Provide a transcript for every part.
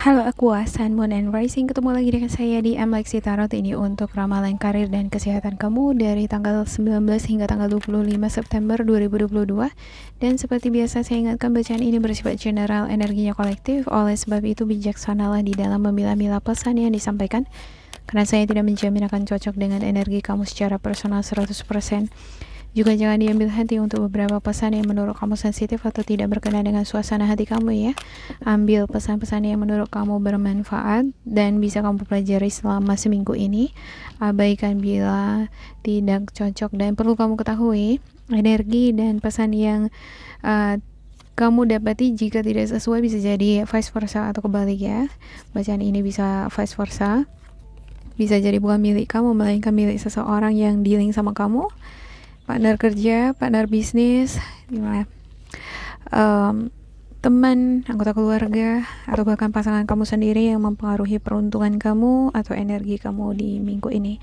Halo Aqua, Sun, Moon, and Rising. Ketemu lagi dengan saya di Lexi Tarot ini untuk ramalan karir dan kesehatan kamu dari tanggal 19 hingga tanggal 25 September 2022. Dan seperti biasa saya ingatkan bacaan ini bersifat general, energinya kolektif. Oleh sebab itu bijaksanalah di dalam memilah-milah pesan yang disampaikan, karena saya tidak menjamin akan cocok dengan energi kamu secara personal 100%. Juga jangan diambil hati untuk beberapa pesan yang menurut kamu sensitif atau tidak berkenan dengan suasana hati kamu ya. Ambil pesan-pesan yang menurut kamu bermanfaat dan bisa kamu pelajari selama seminggu ini. Abaikan bila tidak cocok. Dan perlu kamu ketahui, energi dan pesan yang kamu dapati jika tidak sesuai bisa jadi vice versa atau kebalik ya. Bacaan ini bisa vice versa, bisa jadi bukan milik kamu melainkan milik seseorang yang dealing sama kamu, partner kerja, partner bisnis, teman, anggota keluarga, atau bahkan pasangan kamu sendiri yang mempengaruhi peruntungan kamu atau energi kamu di minggu ini.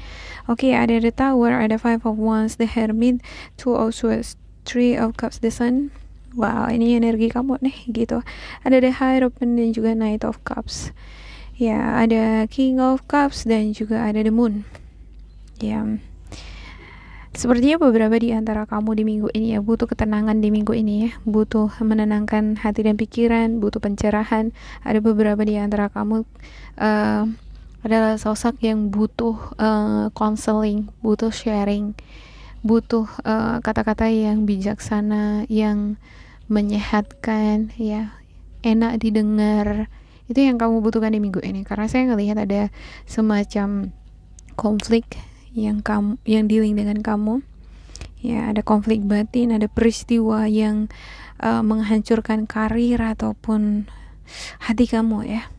Oke, ada The Tower, ada Five of Wands, The Hermit, Two of Swords, Three of Cups, The Sun. Wow, ini energi kamu nih gitu. Ada The Hierophant dan juga Knight of Cups. Ya, ada King of Cups dan juga ada The Moon. Ya. Sepertinya beberapa di antara kamu di minggu ini ya butuh ketenangan di minggu ini ya, butuh menenangkan hati dan pikiran, butuh pencerahan. Ada beberapa di antara kamu adalah sosok yang butuh counseling, butuh sharing, butuh kata-kata yang bijaksana, yang menyehatkan ya, enak didengar. Itu yang kamu butuhkan di minggu ini, karena saya ngelihat ada semacam konflik yang dealing dengan kamu ya, ada konflik batin, ada peristiwa yang menghancurkan karir ataupun hati kamu ya.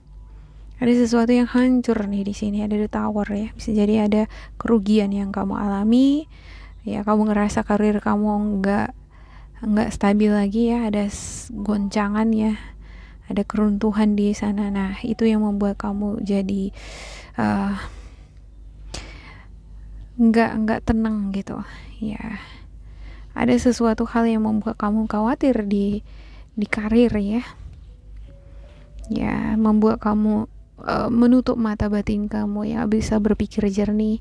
Ada sesuatu yang hancur nih di sini, ada The Tower ya. Bisa jadi ada kerugian yang kamu alami ya, kamu ngerasa karir kamu nggak stabil lagi ya, ada goncangan ya, ada keruntuhan di sana. Nah, itu yang membuat kamu jadi nggak tenang gitu ya. Ada sesuatu hal yang membuat kamu khawatir di karir ya, membuat kamu menutup mata batin kamu ya, bisa berpikir jernih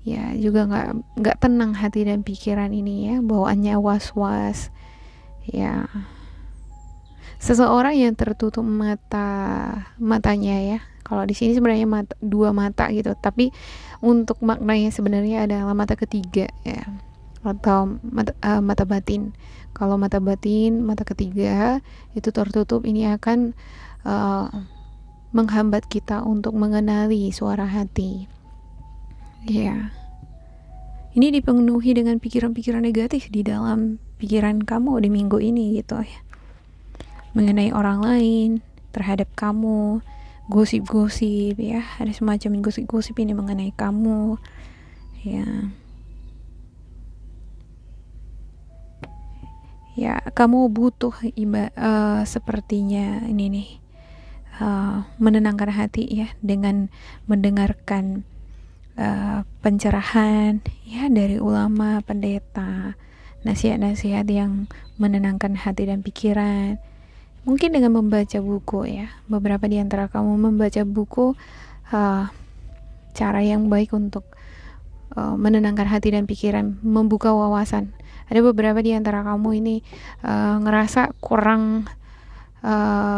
ya, juga nggak tenang hati dan pikiran ini ya, bawaannya was-was ya. Seseorang yang tertutup matanya ya. Kalau di sini sebenarnya dua mata gitu, tapi untuk maknanya sebenarnya adalah mata ketiga ya, atau mata batin. Kalau mata batin, mata ketiga itu tertutup, ini akan menghambat kita untuk mengenali suara hati ya. Ini dipenuhi dengan pikiran-pikiran negatif di dalam pikiran kamu di minggu ini gitu ya, mengenai orang lain, terhadap kamu, gosip-gosip ya, ada semacam gosip-gosip ini mengenai kamu ya. Ya, kamu butuh sepertinya ini nih, menenangkan hati ya, dengan mendengarkan pencerahan ya dari ulama, pendeta, nasihat-nasihat yang menenangkan hati dan pikiran. Mungkin dengan membaca buku ya, beberapa di antara kamu membaca buku, cara yang baik untuk menenangkan hati dan pikiran, membuka wawasan. Ada beberapa di antara kamu ini ngerasa kurang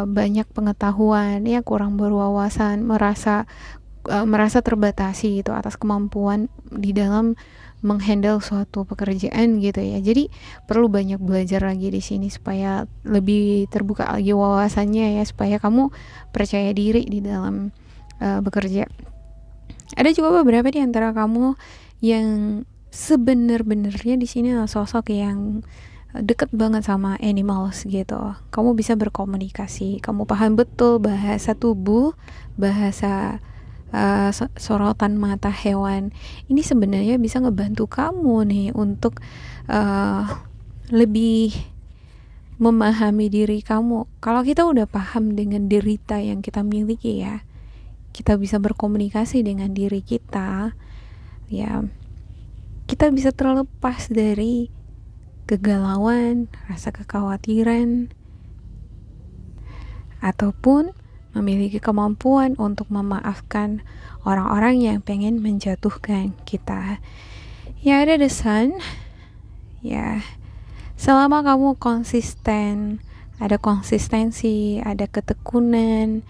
banyak pengetahuan ya, kurang berwawasan, merasa terbatasi itu atas kemampuan di dalam menghandle suatu pekerjaan gitu ya. Jadi perlu banyak belajar lagi di sini supaya lebih terbuka lagi wawasannya ya, supaya kamu percaya diri di dalam bekerja. Ada juga beberapa di antara kamu yang sebenarnya di sini adalah sosok yang deket banget sama animals gitu. Kamu bisa berkomunikasi, kamu paham betul bahasa tubuh, bahasa sorotan mata hewan. Ini sebenarnya bisa ngebantu kamu nih untuk lebih memahami diri kamu. Kalau kita udah paham dengan derita yang kita miliki ya, kita bisa berkomunikasi dengan diri kita ya, kita bisa terlepas dari kegalauan, rasa kekhawatiran, ataupun memiliki kemampuan untuk memaafkan orang-orang yang pengen menjatuhkan kita. Ya, ada the sun. Ya, selama kamu konsisten, ada konsistensi, ada ketekunan,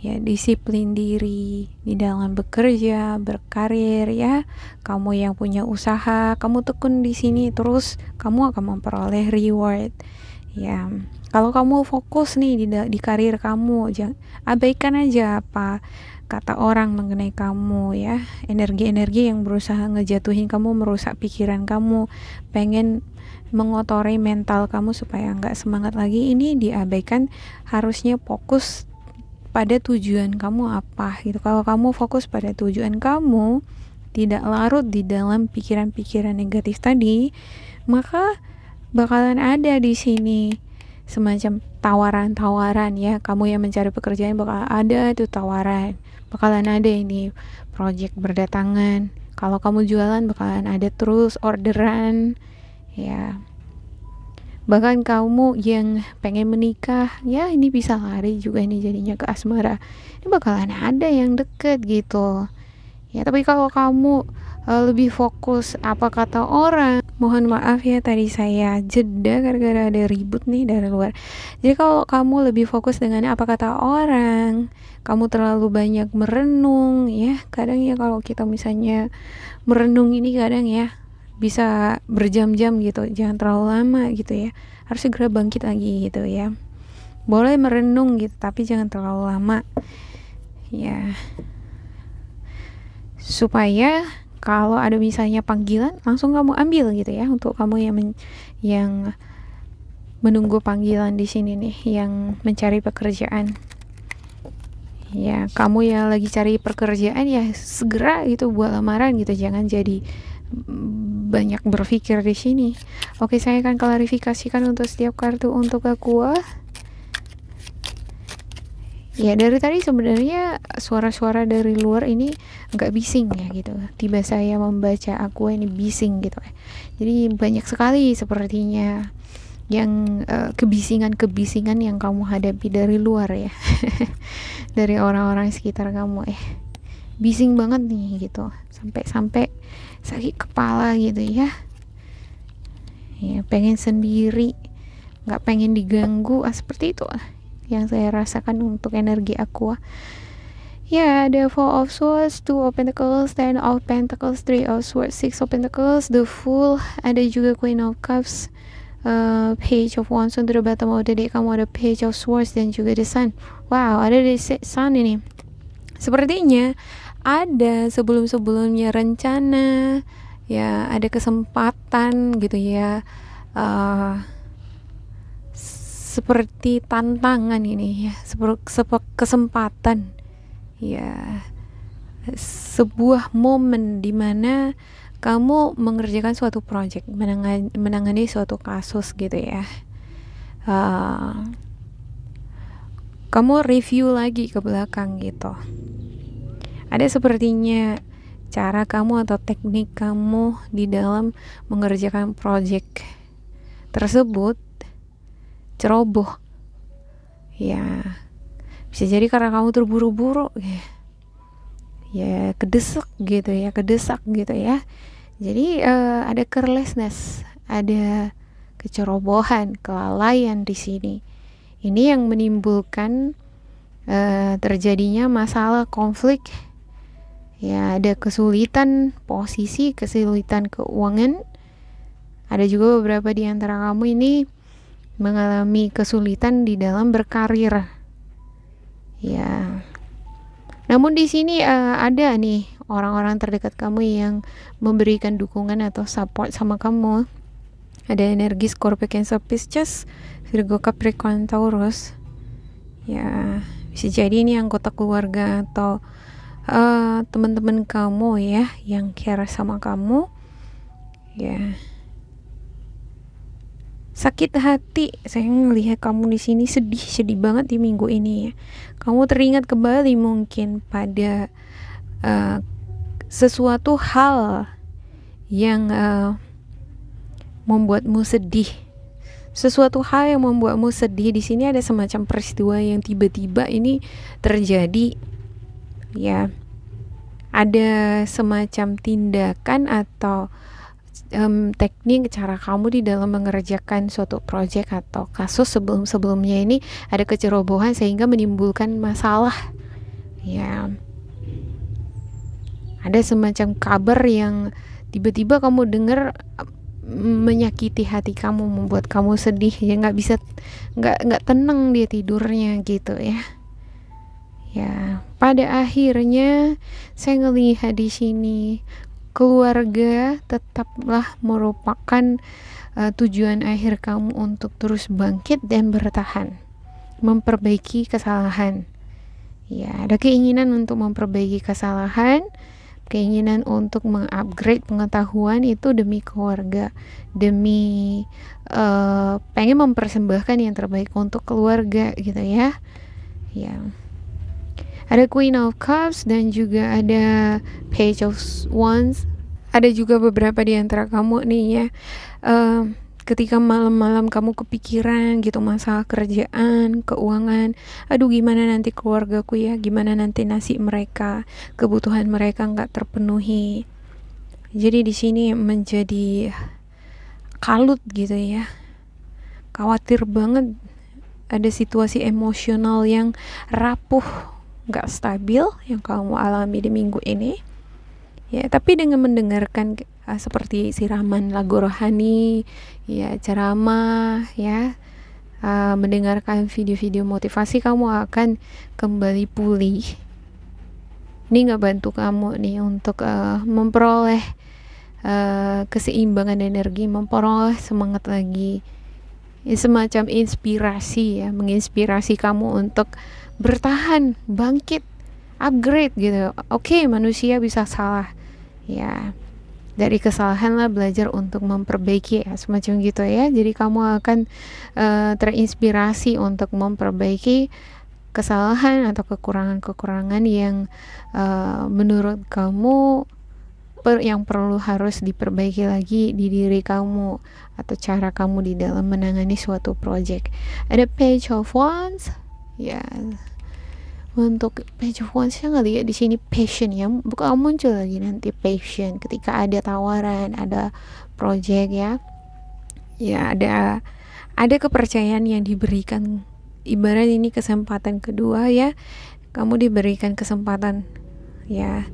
ya, disiplin diri di dalam bekerja, berkarir, ya, kamu yang punya usaha, kamu tekun di sini terus, kamu akan memperoleh reward. Ya, kalau kamu fokus nih di karir kamu, jangan abaikan aja apa kata orang mengenai kamu, ya, energi-energi yang berusaha ngejatuhin kamu, merusak pikiran kamu, pengen mengotori mental kamu supaya nggak semangat lagi, ini diabaikan. Harusnya fokus pada tujuan kamu apa gitu. Kalau kamu fokus pada tujuan kamu, tidak larut di dalam pikiran-pikiran negatif tadi, maka bakalan ada di sini semacam tawaran-tawaran, ya. Kamu yang mencari pekerjaan bakal ada tuh tawaran, bakalan ada ini project berdatangan. Kalau kamu jualan bakalan ada terus orderan, ya. Bahkan kamu yang pengen menikah, ya, ini bisa lari juga ini jadinya ke asmara, ini bakalan ada yang deket gitu, ya. Tapi kalau kamu lebih fokus apa kata orang, mohon maaf ya tadi saya jeda gara-gara ada ribut nih dari luar. Jadi kalau kamu lebih fokus dengan apa kata orang, kamu terlalu banyak merenung, ya. Kadang ya kalau kita misalnya merenung ini kadang ya bisa berjam-jam gitu, jangan terlalu lama gitu, ya. Harus segera bangkit lagi gitu, ya. Boleh merenung gitu, tapi jangan terlalu lama, ya, supaya kalau ada misalnya panggilan langsung kamu ambil gitu, ya. Untuk kamu yang menunggu panggilan di sini nih, yang mencari pekerjaan, ya, kamu yang lagi cari pekerjaan, ya, segera gitu buat lamaran gitu, jangan jadi banyak berpikir di sini. Oke, saya akan klarifikasikan untuk setiap kartu untuk Aqua. Ya, dari tadi sebenarnya suara-suara dari luar ini nggak bising ya gitu. Tiba saya membaca Aqua ini bising gitu. Jadi banyak sekali sepertinya yang kebisingan-kebisingan yang kamu hadapi dari luar, ya. Dari orang-orang sekitar kamu, bising banget nih gitu, sampai sakit kepala gitu, ya. Ya, pengen sendiri, nggak pengen diganggu, seperti itu yang saya rasakan untuk energi Aqua. Ya, ada Four of Swords, Two of Pentacles, Ten of Pentacles, Three of Swords, Six of Pentacles, The Fool, ada juga Queen of Cups, Page of Wands. Untuk the bottom of the deck kamu ada Page of Swords dan juga The Sun. Wow, ada The Sun ini. Sepertinya ada sebelum-sebelumnya rencana, ya, ada kesempatan gitu, ya, seperti tantangan ini, ya, kesempatan, ya, sebuah momen dimana kamu mengerjakan suatu project, menangani suatu kasus gitu, ya. Kamu review lagi ke belakang gitu. Ada sepertinya cara kamu atau teknik kamu di dalam mengerjakan project tersebut ceroboh, ya. Bisa jadi karena kamu terburu-buru, ya, kedesak gitu, ya. Jadi ada carelessness, ada kecerobohan, kelalaian di sini. Ini yang menimbulkan terjadinya masalah konflik, ya. Ada kesulitan posisi, kesulitan keuangan. Ada juga beberapa di antara kamu ini mengalami kesulitan di dalam berkarir, ya. Namun di sini ada nih orang-orang terdekat kamu yang memberikan dukungan atau support sama kamu. Ada energi Scorpio, Cancer, Pisces, Virgo, Capricorn, Taurus, ya. Bisa jadi ini anggota keluarga atau teman-teman kamu, ya, yang care sama kamu, ya. Sakit hati, saya ngelihat kamu di sini sedih banget di minggu ini, ya. Kamu teringat kembali mungkin pada sesuatu hal yang membuatmu sedih, sesuatu hal yang membuatmu sedih. Di sini ada semacam peristiwa yang tiba-tiba ini terjadi, ya. Ada semacam tindakan atau teknik cara kamu di dalam mengerjakan suatu proyek atau kasus sebelum-sebelumnya ini ada kecerobohan sehingga menimbulkan masalah, ya. Ada semacam kabar yang tiba-tiba kamu dengar menyakiti hati kamu, membuat kamu sedih, ya nggak tenang dia tidurnya gitu, ya. Ya, pada akhirnya saya ngelihat di sini keluarga tetaplah merupakan tujuan akhir kamu untuk terus bangkit dan bertahan, memperbaiki kesalahan. Ya, ada keinginan untuk memperbaiki kesalahan, keinginan untuk mengupgrade pengetahuan itu demi keluarga, demi pengen mempersembahkan yang terbaik untuk keluarga gitu, ya. Ya. Ada Queen of Cups dan juga ada Page of Wands. Ada juga beberapa di antara kamu nih, ya, ketika malam-malam kamu kepikiran gitu masalah kerjaan, keuangan, aduh gimana nanti keluargaku, ya, gimana nanti nasi mereka, kebutuhan mereka nggak terpenuhi. Jadi di sini menjadi kalut gitu, ya, khawatir banget, ada situasi emosional yang rapuh, nggak stabil yang kamu alami di minggu ini, ya. Tapi dengan mendengarkan seperti siraman lagu rohani, ya, ceramah, ya, mendengarkan video-video motivasi, kamu akan kembali pulih. Ini nggak bantu kamu nih untuk memperoleh keseimbangan energi, memperoleh semangat lagi. Ini semacam inspirasi, ya, menginspirasi kamu untuk bertahan, bangkit, upgrade gitu. Oke, manusia bisa salah, ya. Dari kesalahan lah belajar untuk memperbaiki, ya, semacam gitu, ya. Jadi kamu akan terinspirasi untuk memperbaiki kesalahan atau kekurangan-kekurangan yang menurut kamu yang perlu harus diperbaiki lagi di diri kamu atau cara kamu di dalam menangani suatu project. Ada Page of Wands, ya. Untuk Page of Wands yang ngeliat di sini passion, ya, bukan muncul lagi nanti passion ketika ada tawaran, ada project, ya. Ya, ada kepercayaan yang diberikan, ibarat ini kesempatan kedua, ya. Kamu diberikan kesempatan, ya.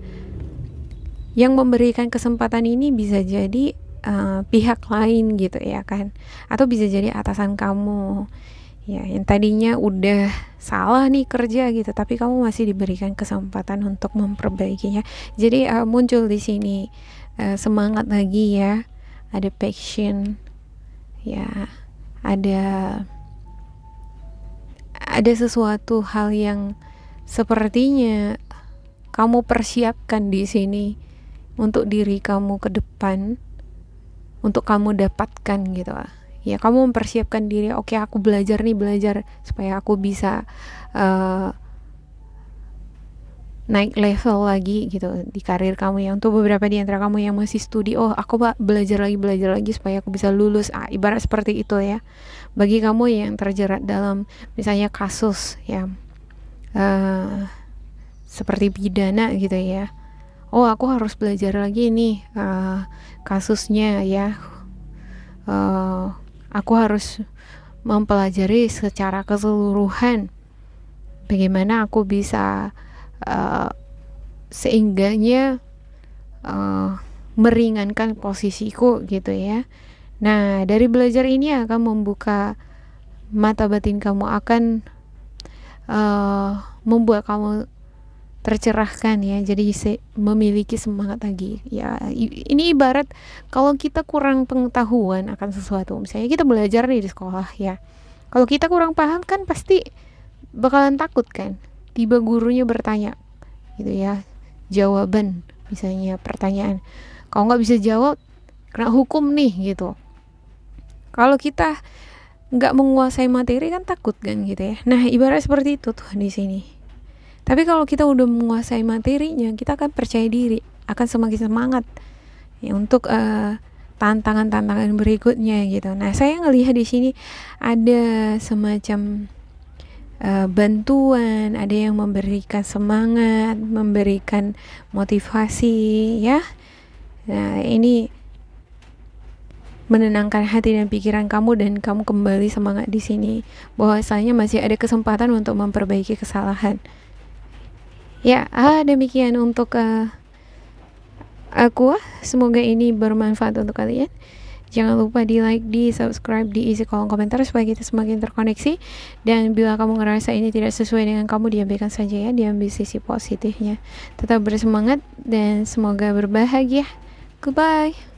Yang memberikan kesempatan ini bisa jadi pihak lain gitu, ya kan, atau bisa jadi atasan kamu, ya, yang tadinya udah salah nih kerja gitu, tapi kamu masih diberikan kesempatan untuk memperbaikinya. Jadi muncul di sini semangat lagi, ya. Ada passion, ya. Ada sesuatu hal yang sepertinya kamu persiapkan di sini untuk diri kamu ke depan, untuk kamu dapatkan gitu, ya. Kamu mempersiapkan diri, oke, aku belajar supaya aku bisa naik level lagi gitu di karir kamu, ya. Untuk beberapa di antara kamu yang masih studi, aku belajar lagi supaya aku bisa lulus, ibarat seperti itu, ya. Bagi kamu yang terjerat dalam misalnya kasus, ya, seperti pidana gitu, ya, aku harus belajar lagi nih kasusnya, ya. Aku harus mempelajari secara keseluruhan bagaimana aku bisa seenggaknya meringankan posisiku gitu, ya. Nah, dari belajar ini akan membuka mata batin kamu, akan membuat kamu tercerahkan, ya. Jadi memiliki semangat lagi, ya. Ini ibarat kalau kita kurang pengetahuan akan sesuatu, misalnya kita belajar nih di sekolah, ya. Kalau kita kurang paham kan pasti bakalan takut kan, tiba gurunya bertanya gitu, ya, jawaban misalnya pertanyaan, kalau nggak bisa jawab kena hukum nih gitu. Kalau kita nggak menguasai materi kan takut kan gitu, ya. Nah, ibarat seperti itu tuh di sini. Tapi kalau kita udah menguasai materinya, kita akan percaya diri, akan semakin semangat, ya, untuk tantangan-tantangan berikutnya gitu. Nah, saya ngelihat di sini ada semacam bantuan, ada yang memberikan semangat, memberikan motivasi ya. Nah, ini menenangkan hati dan pikiran kamu, dan kamu kembali semangat di sini bahwasanya masih ada kesempatan untuk memperbaiki kesalahan. Ya, demikian untuk aku. Semoga ini bermanfaat untuk kalian. Jangan lupa di like, di subscribe, di isi kolom komentar supaya kita semakin terkoneksi. Dan bila kamu ngerasa ini tidak sesuai dengan kamu, diambilkan saja ya, diambil sisi positifnya. Tetap bersemangat dan semoga berbahagia. Goodbye.